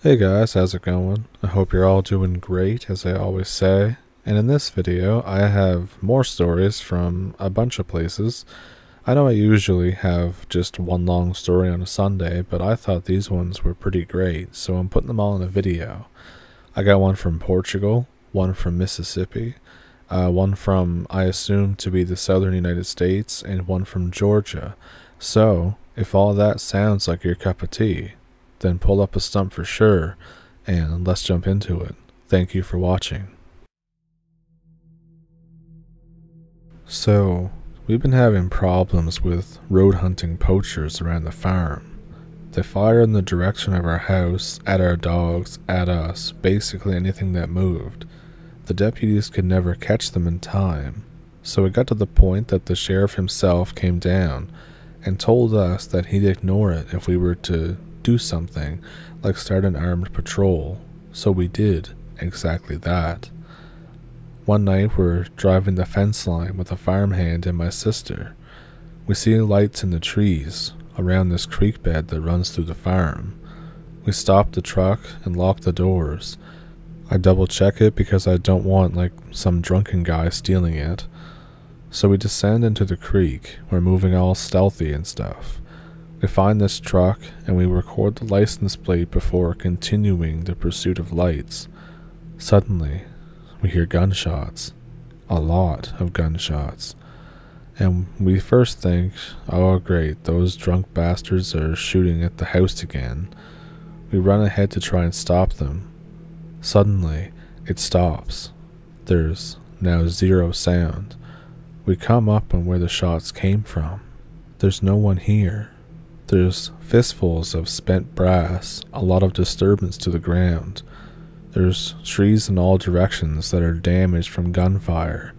Hey guys, how's it going? I hope you're all doing great, as I always say. And in this video, I have more stories from a bunch of places. I know I usually have just one long story on a Sunday, but I thought these ones were pretty great, so I'm putting them all in a video. I got one from Portugal, one from Mississippi, one from, I assume to be the southern United States, and one from Georgia. So, if all that sounds like your cup of tea, then pull up a stump for sure, and let's jump into it. Thank you for watching. So, we've been having problems with road hunting poachers around the farm. They fire in the direction of our house, at our dogs, at us, basically anything that moved. The deputies could never catch them in time, so it got to the point that the sheriff himself came down and told us that he'd ignore it if we were to do something like start an armed patrol. So we did exactly that. One night we're driving the fence line with a farmhand and my sister. We see lights in the trees around this creek bed that runs through the farm. We stop the truck and lock the doors. I double check it because I don't want like some drunken guy stealing it. So we descend into the creek. We're moving all stealthy and stuff. We find this truck and we record the license plate before continuing the pursuit of lights. Suddenly, we hear gunshots. A lot of gunshots. And we first think, oh great, those drunk bastards are shooting at the house again. We run ahead to try and stop them. Suddenly, it stops. There's now zero sound. We come up on where the shots came from. There's no one here. There's fistfuls of spent brass, a lot of disturbance to the ground. There's trees in all directions that are damaged from gunfire.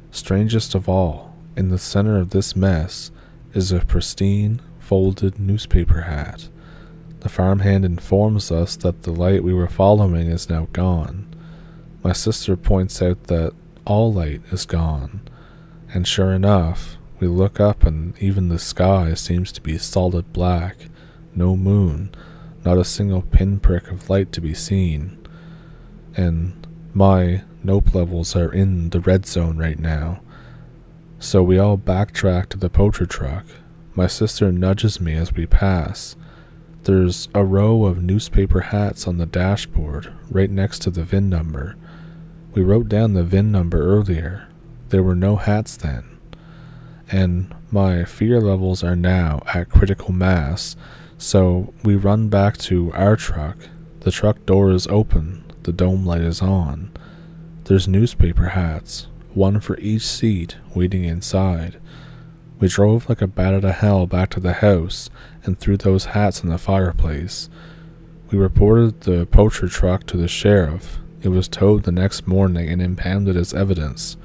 Strangest of all, in the center of this mess is a pristine, folded newspaper hat. The farmhand informs us that the light we were following is now gone. My sister points out that all light is gone, and sure enough, we look up and even the sky seems to be solid black. No moon, not a single pinprick of light to be seen. And my nope levels are in the red zone right now. So we all backtrack to the poacher truck. My sister nudges me as we pass. There's a row of newspaper hats on the dashboard right next to the VIN number. We wrote down the VIN number earlier. There were no hats then. And my fear levels are now at critical mass, so we run back to our truck. The truck door is open, the dome light is on. There's newspaper hats, one for each seat, waiting inside. We drove like a bat out of hell back to the house and threw those hats in the fireplace. We reported the poacher truck to the sheriff. It was towed the next morning and impounded as evidence.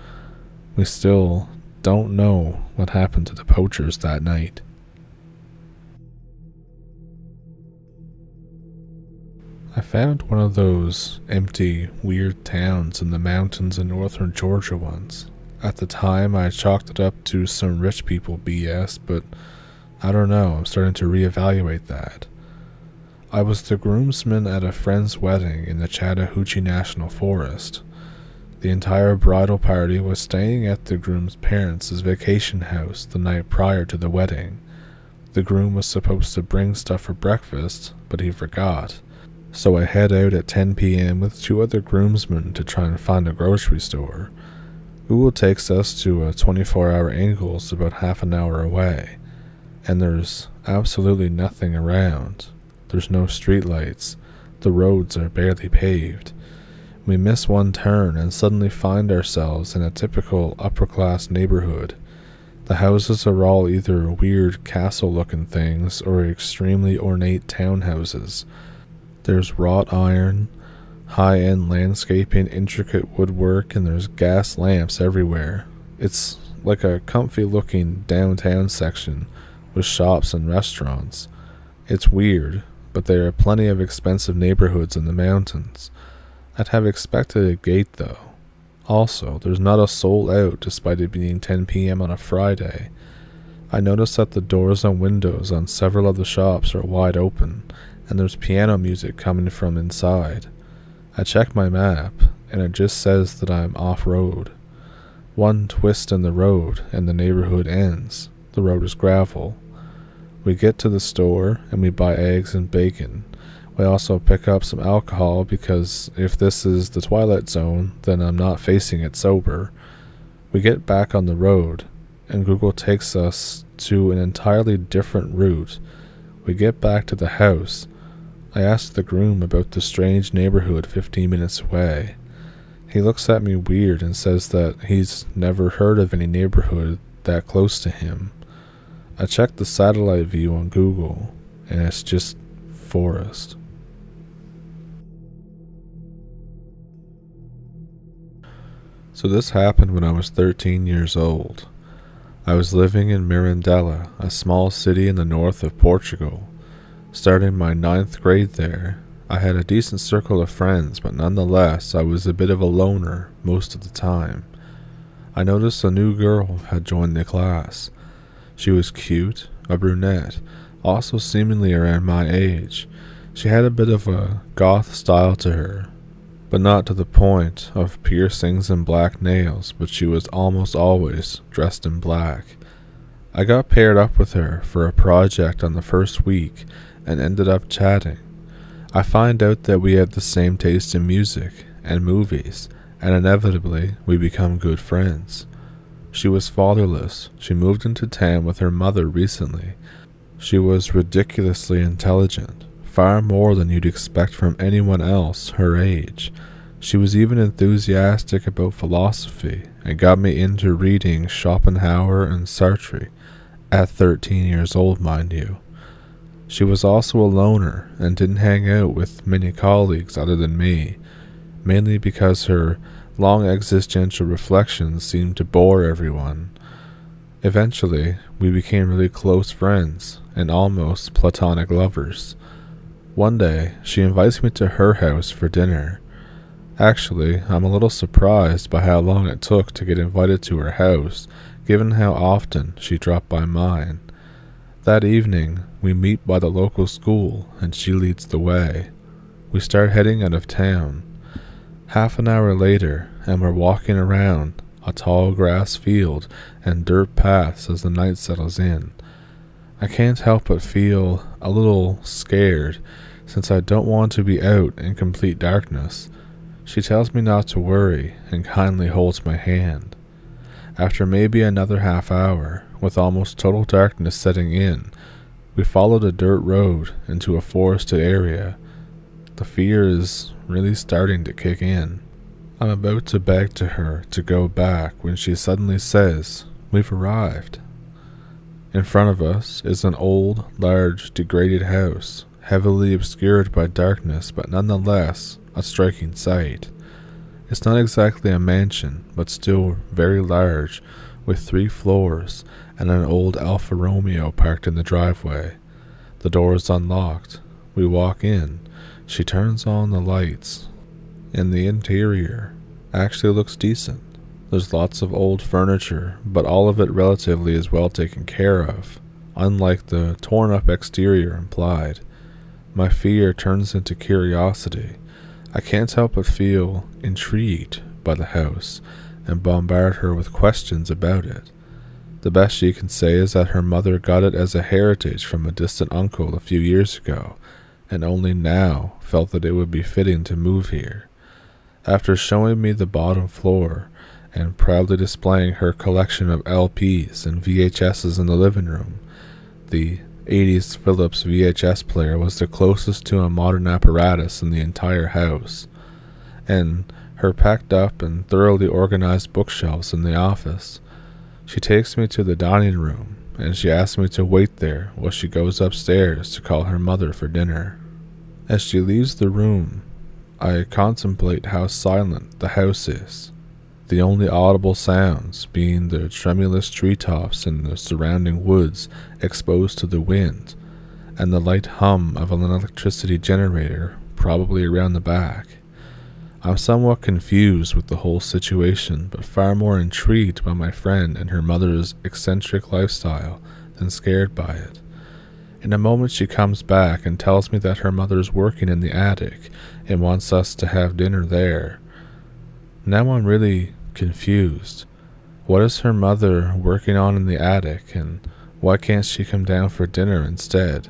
We still don't know what happened to the poachers that night. I found one of those empty, weird towns in the mountains in northern Georgia once. At the time, I chalked it up to some rich people BS, but I don't know, I'm starting to reevaluate that. I was the groomsman at a friend's wedding in the Chattahoochee National Forest. The entire bridal party was staying at the groom's parents' vacation house the night prior to the wedding. The groom was supposed to bring stuff for breakfast, but he forgot. So I head out at 10 p.m. with two other groomsmen to try and find a grocery store. Google takes us to a 24-hour Ingles about half an hour away, and there's absolutely nothing around. There's no streetlights. The roads are barely paved. We miss one turn and suddenly find ourselves in a typical upper-class neighborhood. The houses are all either weird castle-looking things or extremely ornate townhouses. There's wrought iron, high-end landscaping, intricate woodwork, and there's gas lamps everywhere. It's like a comfy-looking downtown section with shops and restaurants. It's weird, but there are plenty of expensive neighborhoods in the mountains. I'd have expected a gate though. Also, there's not a soul out despite it being 10 p.m. on a Friday. I noticed that the doors and windows on several of the shops are wide open, and there's piano music coming from inside. I check my map, and it just says that I'm off-road. One twist in the road, and the neighborhood ends. The road is gravel. We get to the store, and we buy eggs and bacon. We also pick up some alcohol because if this is the Twilight Zone, then I'm not facing it sober. We get back on the road, and Google takes us to an entirely different route. We get back to the house. I ask the groom about the strange neighborhood 15 minutes away. He looks at me weird and says that he's never heard of any neighborhood that close to him. I check the satellite view on Google, and it's just forest. So this happened when I was 13 years old. I was living in Mirandela, a small city in the north of Portugal. Starting my 9th grade there, I had a decent circle of friends, but nonetheless I was a bit of a loner most of the time. I noticed a new girl had joined the class. She was cute, a brunette, also seemingly around my age. She had a bit of a goth style to her, but not to the point of piercings and black nails, but she was almost always dressed in black. I got paired up with her for a project on the first week and ended up chatting. I find out that we had the same taste in music and movies, and inevitably we become good friends. She was fatherless. She moved into town with her mother recently. She was ridiculously intelligent, far more than you'd expect from anyone else her age. She was even enthusiastic about philosophy and got me into reading Schopenhauer and Sartre, at 13 years old, mind you. She was also a loner and didn't hang out with many colleagues other than me, mainly because her long existential reflections seemed to bore everyone. Eventually, we became really close friends and almost platonic lovers. One day, she invites me to her house for dinner. Actually, I'm a little surprised by how long it took to get invited to her house, given how often she dropped by mine. That evening, we meet by the local school, and she leads the way. We start heading out of town. Half an hour later, and we're walking around a tall grass field and dirt paths as the night settles in. I can't help but feel a little scared, since I don't want to be out in complete darkness. She tells me not to worry and kindly holds my hand. After maybe another half hour, with almost total darkness setting in, we followed a dirt road into a forested area. The fear is really starting to kick in. I'm about to beg to her to go back when she suddenly says, "We've arrived." In front of us is an old, large, degraded house, heavily obscured by darkness, but nonetheless a striking sight. It's not exactly a mansion, but still very large, with 3 floors and an old Alfa Romeo parked in the driveway. The door is unlocked. We walk in. She turns on the lights, and the interior actually looks decent. There's lots of old furniture, but all of it relatively is well taken care of, unlike the torn-up exterior implied. My fear turns into curiosity. I can't help but feel intrigued by the house and bombard her with questions about it. The best she can say is that her mother got it as a heritage from a distant uncle a few years ago, and only now felt that it would be fitting to move here. After showing me the bottom floor and proudly displaying her collection of LPs and VHSs in the living room, the 80s Philips VHS player was the closest to a modern apparatus in the entire house, and her packed up and thoroughly organized bookshelves in the office. She takes me to the dining room, and she asks me to wait there while she goes upstairs to call her mother for dinner. As she leaves the room, I contemplate how silent the house is, the only audible sounds being the tremulous treetops in the surrounding woods exposed to the wind, and the light hum of an electricity generator probably around the back. I'm somewhat confused with the whole situation, but far more intrigued by my friend and her mother's eccentric lifestyle than scared by it. In a moment she comes back and tells me that her mother's working in the attic and wants us to have dinner there. Now I'm really confused. What is her mother working on in the attic, and why can't she come down for dinner instead?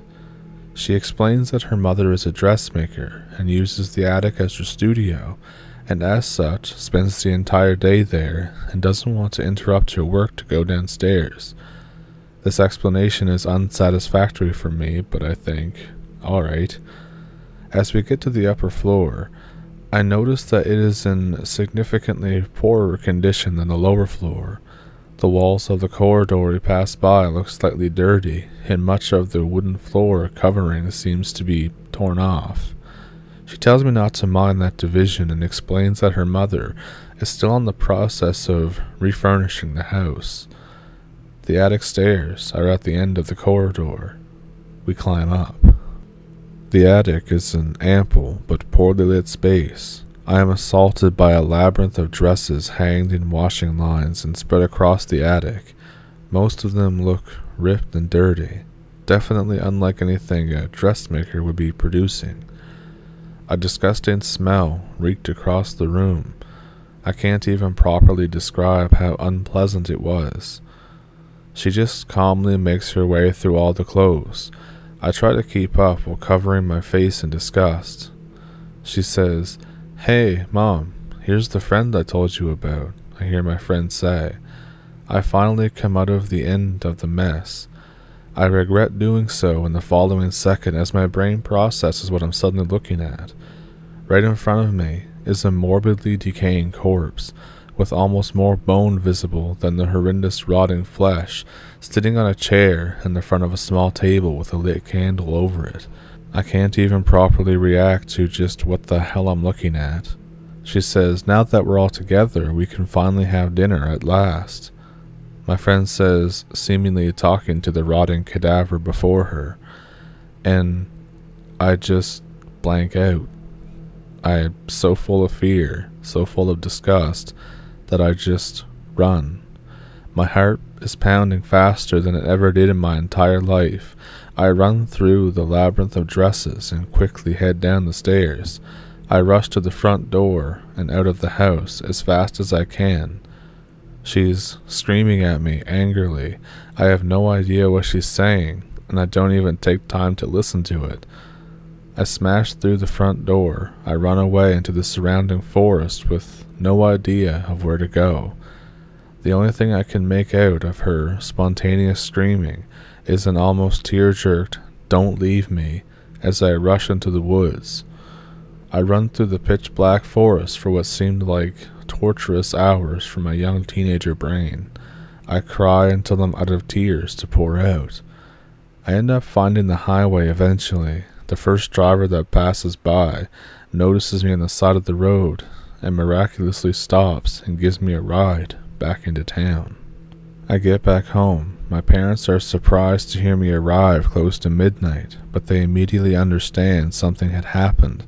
She explains that her mother is a dressmaker and uses the attic as her studio, and as such spends the entire day there and doesn't want to interrupt her work to go downstairs. This explanation is unsatisfactory for me, but I think, alright. As we get to the upper floor, I notice that it is in significantly poorer condition than the lower floor. The walls of the corridor we pass by look slightly dirty, and much of the wooden floor covering seems to be torn off. She tells me not to mind that division and explains that her mother is still in the process of refurnishing the house. The attic stairs are at the end of the corridor. We climb up. The attic is an ample but poorly lit space. I am assaulted by a labyrinth of dresses hanged in washing lines and spread across the attic. Most of them look ripped and dirty, definitely unlike anything a dressmaker would be producing. A disgusting smell reeked across the room. I can't even properly describe how unpleasant it was. She just calmly makes her way through all the clothes. I try to keep up while covering my face in disgust. She says, "Hey, Mom, here's the friend I told you about," I hear my friend say. I finally come out of the end of the mess. I regret doing so in the following second as my brain processes what I'm suddenly looking at. Right in front of me is a morbidly decaying corpse, with almost more bone visible than the horrendous rotting flesh, sitting on a chair in the front of a small table with a lit candle over it. I can't even properly react to just what the hell I'm looking at. She says, "Now that we're all together, we can finally have dinner at last." My friend says, seemingly talking to the rotting cadaver before her, and I just blank out. I'm so full of fear, so full of disgust, that I just run. My heart is pounding faster than it ever did in my entire life. I run through the labyrinth of dresses and quickly head down the stairs. I rush to the front door and out of the house as fast as I can. She's screaming at me angrily. I have no idea what she's saying, and I don't even take time to listen to it. I smash through the front door. I run away into the surrounding forest with no idea of where to go. The only thing I can make out of her spontaneous screaming is an almost tear-jerked "Don't leave me" as I rush into the woods. I run through the pitch-black forest for what seemed like torturous hours for my young teenager brain. I cry until I'm out of tears to pour out. I end up finding the highway eventually. The first driver that passes by notices me on the side of the road and miraculously stops and gives me a ride back into town. I get back home. My parents are surprised to hear me arrive close to midnight, but they immediately understand something had happened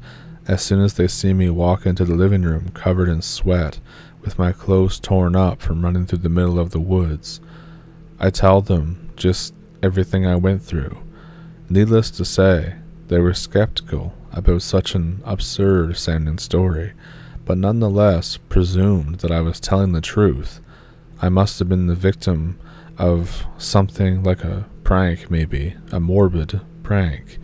as soon as they see me walk into the living room covered in sweat, with my clothes torn up from running through the middle of the woods. I tell them just everything I went through. Needless to say, they were skeptical about such an absurd-sounding story, but nonetheless presumed that I was telling the truth. I must have been the victim of something like a prank, maybe, a morbid prank,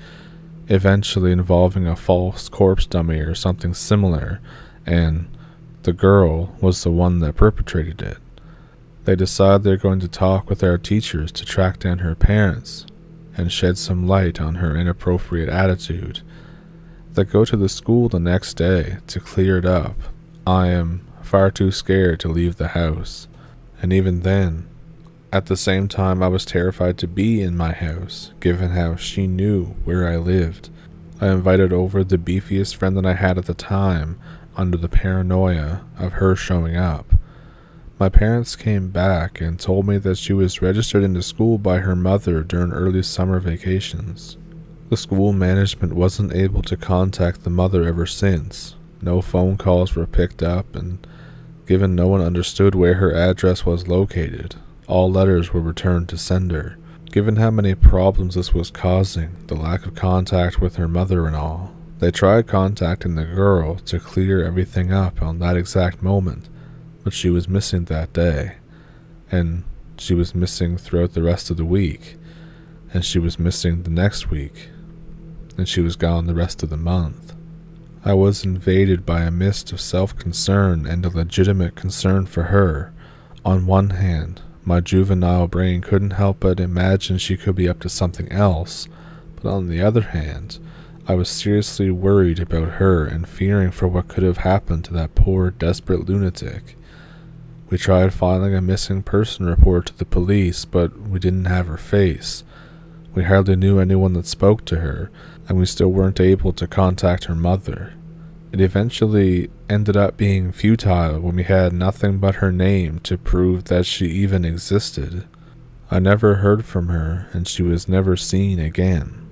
eventually involving a false corpse dummy or something similar, and the girl was the one that perpetrated it. They decide they're going to talk with our teachers to track down her parents and shed some light on her inappropriate attitude. They go to the school the next day to clear it up. I am far too scared to leave the house, and even then, at the same time I was terrified to be in my house, given how she knew where I lived. I invited over the beefiest friend that I had at the time, under the paranoia of her showing up. My parents came back and told me that she was registered into school by her mother during early summer vacations. The school management wasn't able to contact the mother ever since. No phone calls were picked up, and given no one understood where her address was located, all letters were returned to sender. Given how many problems this was causing, the lack of contact with her mother and all, they tried contacting the girl to clear everything up on that exact moment, but she was missing that day, and she was missing throughout the rest of the week, and she was missing the next week, and she was gone the rest of the month. I was invaded by a mist of self-concern and a legitimate concern for her. On one hand, my juvenile brain couldn't help but imagine she could be up to something else, but on the other hand, I was seriously worried about her and fearing for what could have happened to that poor, desperate lunatic. We tried filing a missing person report to the police, but we didn't have her face. We hardly knew anyone that spoke to her, and we still weren't able to contact her mother. It eventually ended up being futile when we had nothing but her name to prove that she even existed. I never heard from her, and she was never seen again.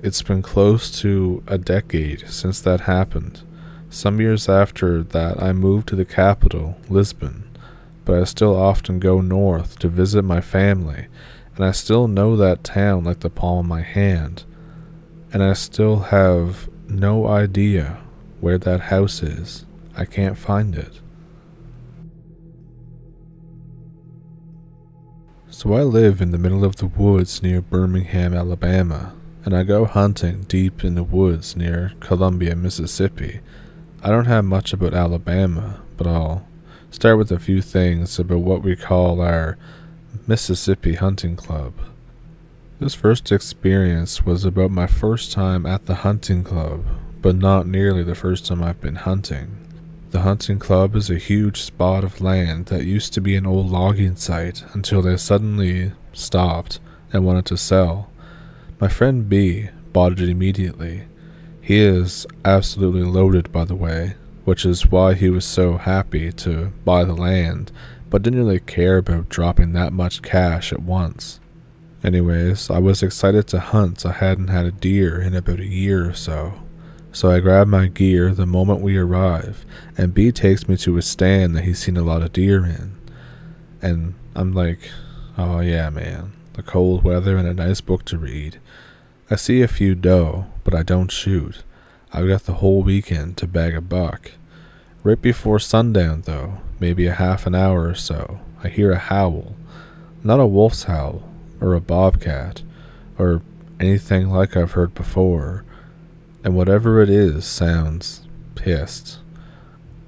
It's been close to a decade since that happened. Some years after that, I moved to the capital, Lisbon, but I still often go north to visit my family, and I still know that town like the palm of my hand, and I still have no idea where that house is. I can't find it. So I live in the middle of the woods near Birmingham, Alabama, and I go hunting deep in the woods near Columbia, Mississippi. I don't have much about Alabama, but I'll start with a few things about what we call our Mississippi Hunting Club. This first experience was about my first time at the hunting club, but not nearly the first time I've been hunting. The hunting club is a huge spot of land that used to be an old logging site until they suddenly stopped and wanted to sell. My friend B bought it immediately. He is absolutely loaded, by the way, which is why he was so happy to buy the land, but didn't really care about dropping that much cash at once. Anyways, I was excited to hunt. I hadn't had a deer in about a year or so. So I grab my gear the moment we arrive, and B takes me to a stand that he's seen a lot of deer in. And I'm like, oh yeah man, the cold weather and a nice book to read. I see a few doe, but I don't shoot. I've got the whole weekend to bag a buck. Right before sundown though, maybe a half an hour or so, I hear a howl. Not a wolf's howl, or a bobcat, or anything like I've heard before. And whatever it is sounds pissed.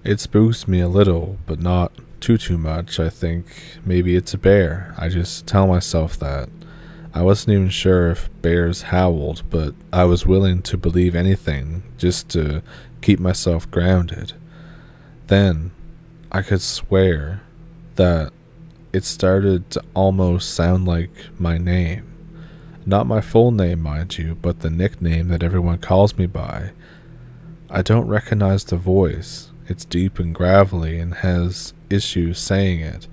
It spooks me a little, but not too much. I think maybe it's a bear. I just tell myself that. I wasn't even sure if bears howled, but I was willing to believe anything just to keep myself grounded. Then I could swear that it started to almost sound like my name. Not my full name, mind you, but the nickname that everyone calls me by. I don't recognize the voice. It's deep and gravelly and has issues saying it.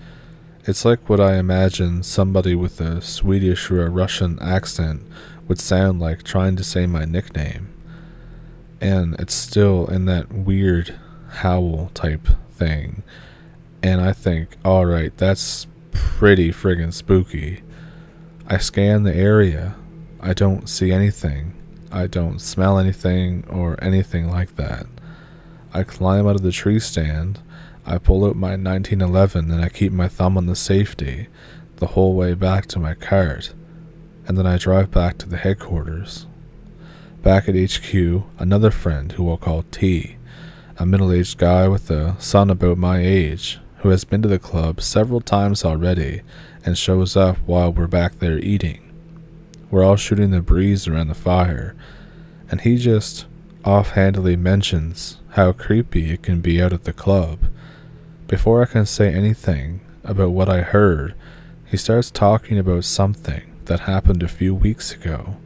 It's like what I imagine somebody with a Swedish or a Russian accent would sound like trying to say my nickname. And it's still in that weird howl type thing. And I think, alright, that's pretty friggin' spooky. I scan the area. I don't see anything. I don't smell anything or anything like that. I climb out of the tree stand. I pull out my 1911 and I keep my thumb on the safety the whole way back to my cart. And then I drive back to the headquarters. Back at HQ, another friend who we'll call T, a middle-aged guy with a son about my age, who has been to the club several times already and shows up while we're back there eating. We're all shooting the breeze around the fire, and he just offhandedly mentions how creepy it can be out at the club. Before I can say anything about what I heard, he starts talking about something that happened a few weeks ago.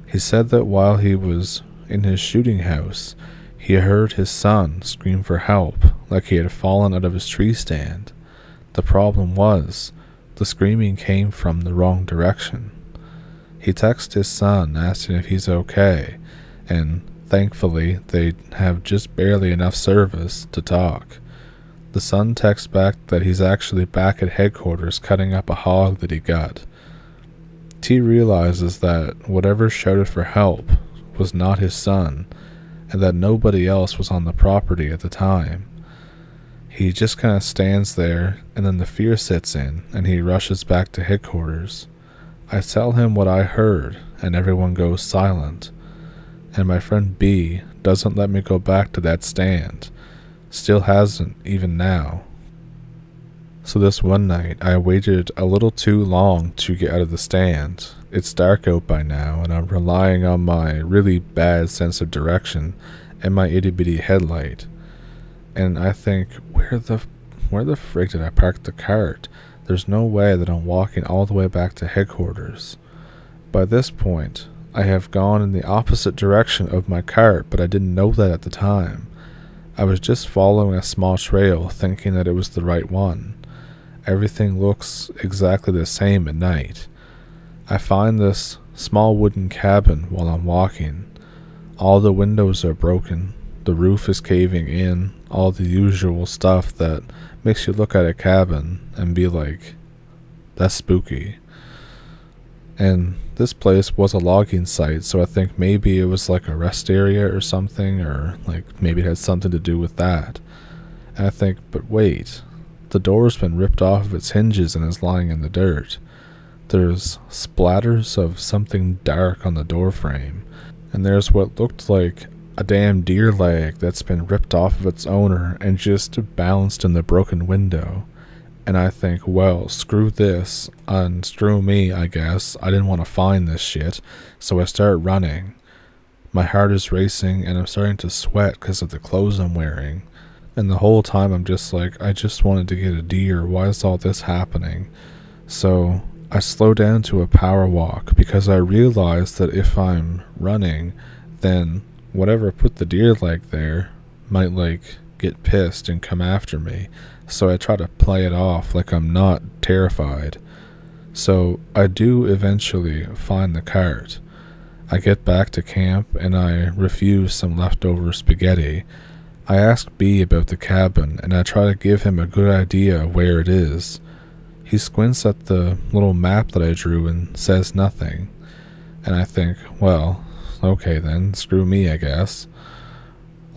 He said that while he was in his shooting house, he heard his son scream for help like he had fallen out of his tree stand. The problem was, the screaming came from the wrong direction. He texted his son asking if he's okay, and thankfully they have just barely enough service to talk. The son texts back that he's actually back at headquarters cutting up a hog that he got. T realizes that whatever shouted for help was not his son, and that nobody else was on the property at the time. He just kind of stands there, and then the fear sets in, and he rushes back to headquarters. I tell him what I heard, and everyone goes silent. And my friend B doesn't let me go back to that stand. Still hasn't, even now. So this one night, I waited a little too long to get out of the stand. It's dark out by now, and I'm relying on my really bad sense of direction and my itty-bitty headlight. And I think, where the frig did I park the cart? There's no way that I'm walking all the way back to headquarters. By this point, I have gone in the opposite direction of my cart, but I didn't know that at the time. I was just following a small trail, thinking that it was the right one. Everything looks exactly the same at night. I find this small wooden cabin while I'm walking. All the windows are broken. The roof is caving in, all the usual stuff that makes you look at a cabin and be like, that's spooky. And this place was a logging site, so I think maybe it was like a rest area or something, or like maybe it had something to do with that. And I think, but wait, the door's been ripped off of its hinges and is lying in the dirt. There's splatters of something dark on the door frame, and there's what looked like a damn deer leg that's been ripped off of its owner and just bounced in the broken window. And I think, well, screw this, and screw me, I guess. I didn't want to find this shit, so I start running. My heart is racing, and I'm starting to sweat because of the clothes I'm wearing. And the whole time I'm just like, I just wanted to get a deer. Why is all this happening? So I slow down to a power walk because I realize that if I'm running, then whatever put the deer leg there might like get pissed and come after me. So I try to play it off like I'm not terrified. So I do eventually find the cart. I get back to camp and I refuse some leftover spaghetti. I ask B about the cabin and I try to give him a good idea of where it is. He squints at the little map that I drew and says nothing. And I think, well, okay then, screw me, I guess.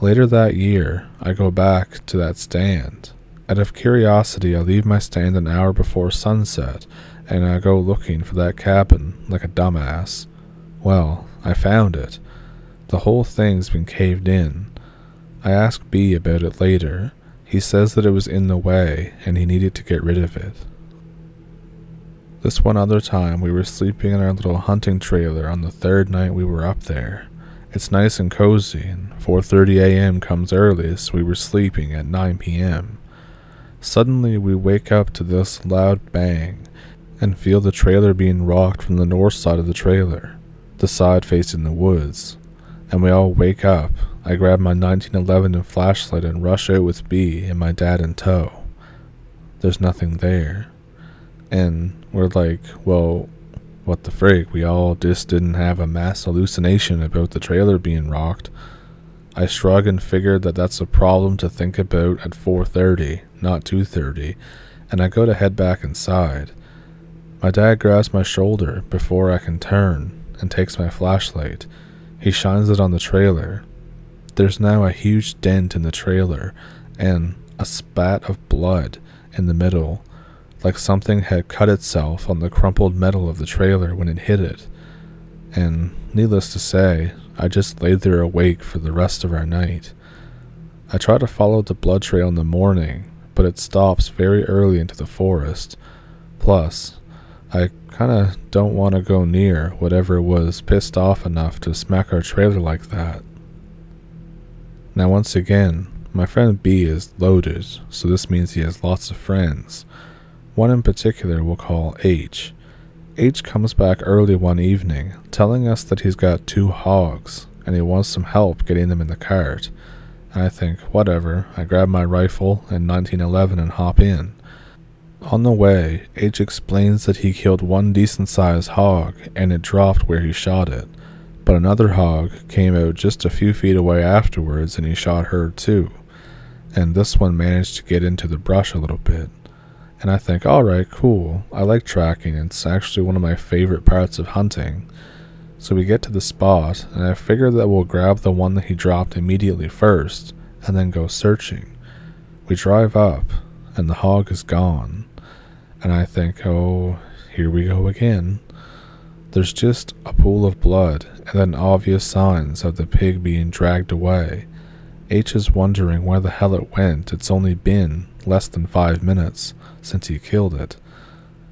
Later that year, I go back to that stand. Out of curiosity, I leave my stand an hour before sunset, and I go looking for that cabin like a dumbass. Well, I found it. The whole thing's been caved in. I ask B about it later. He says that it was in the way, and he needed to get rid of it. This one other time, we were sleeping in our little hunting trailer on the third night we were up there. It's nice and cozy, and 4:30 a.m. comes early, so we were sleeping at 9 p.m. Suddenly, we wake up to this loud bang, and feel the trailer being rocked from the north side of the trailer, the side facing the woods. And we all wake up. I grab my 1911 and flashlight and rush out with B and my dad in tow. There's nothing there. And we're like, well, what the frig, we all just didn't have a mass hallucination about the trailer being rocked. I shrug and figured that that's a problem to think about at 4:30, not 2:30, and I go to head back inside. My dad grabs my shoulder before I can turn and takes my flashlight. He shines it on the trailer. There's now a huge dent in the trailer and a spat of blood in the middle, like something had cut itself on the crumpled metal of the trailer when it hit it. And needless to say, I just laid there awake for the rest of our night. I try to follow the blood trail in the morning, but it stops very early into the forest. Plus, I kinda don't want to go near whatever was pissed off enough to smack our trailer like that. Now once again, my friend B is loaded, so this means he has lots of friends. One in particular we'll call H. H comes back early one evening, telling us that he's got 2 hogs, and he wants some help getting them in the cart. And I think, whatever, I grab my rifle and 1911 and hop in. On the way, H explains that he killed one decent-sized hog, and it dropped where he shot it. But another hog came out just a few feet away afterwards, and he shot her too. And this one managed to get into the brush a little bit. And I think, alright, cool. I like tracking. It's actually one of my favorite parts of hunting. So we get to the spot, and I figure that we'll grab the one that he dropped immediately first, and then go searching. We drive up, and the hog is gone. And I think, oh, here we go again. There's just a pool of blood, and then obvious signs of the pig being dragged away. H is wondering where the hell it went. It's only been less than 5 minutes since he killed it.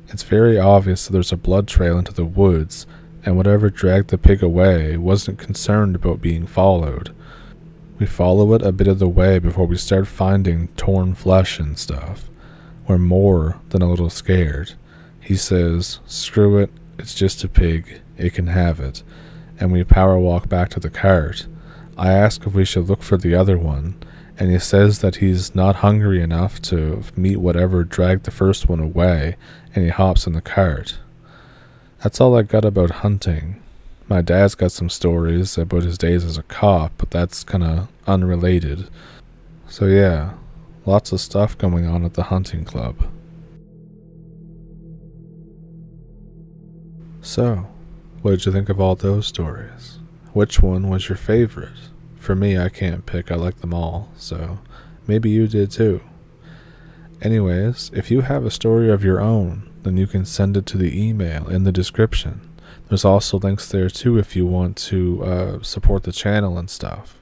It's very obvious that there's a blood trail into the woods, and whatever dragged the pig away wasn't concerned about being followed. We follow it a bit of the way before we start finding torn flesh and stuff. We're more than a little scared. He says, screw it, it's just a pig, it can have it, and we power walk back to the cart. I ask if we should look for the other one, and he says that he's not hungry enough to meet whatever dragged the first one away, and he hops in the cart. That's all I got about hunting. My dad's got some stories about his days as a cop, but that's kinda unrelated. So yeah, lots of stuff going on at the hunting club. So, what did you think of all those stories? Which one was your favorite? For me, I can't pick, I like them all, so maybe you did too. Anyways, if you have a story of your own, then you can send it to the email in the description. There's also links there too if you want to support the channel and stuff.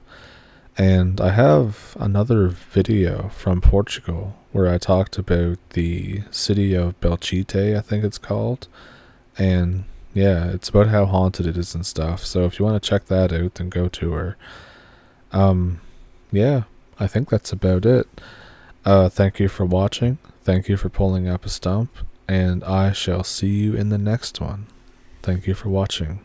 And I have another video from Portugal where I talked about the city of Belchite, I think it's called. And yeah, it's about how haunted it is and stuff. So if you want to check that out, then go to her. Yeah, I think that's about it. Thank you for watching. Thank you for pulling up a stump. And I shall see you in the next one. Thank you for watching.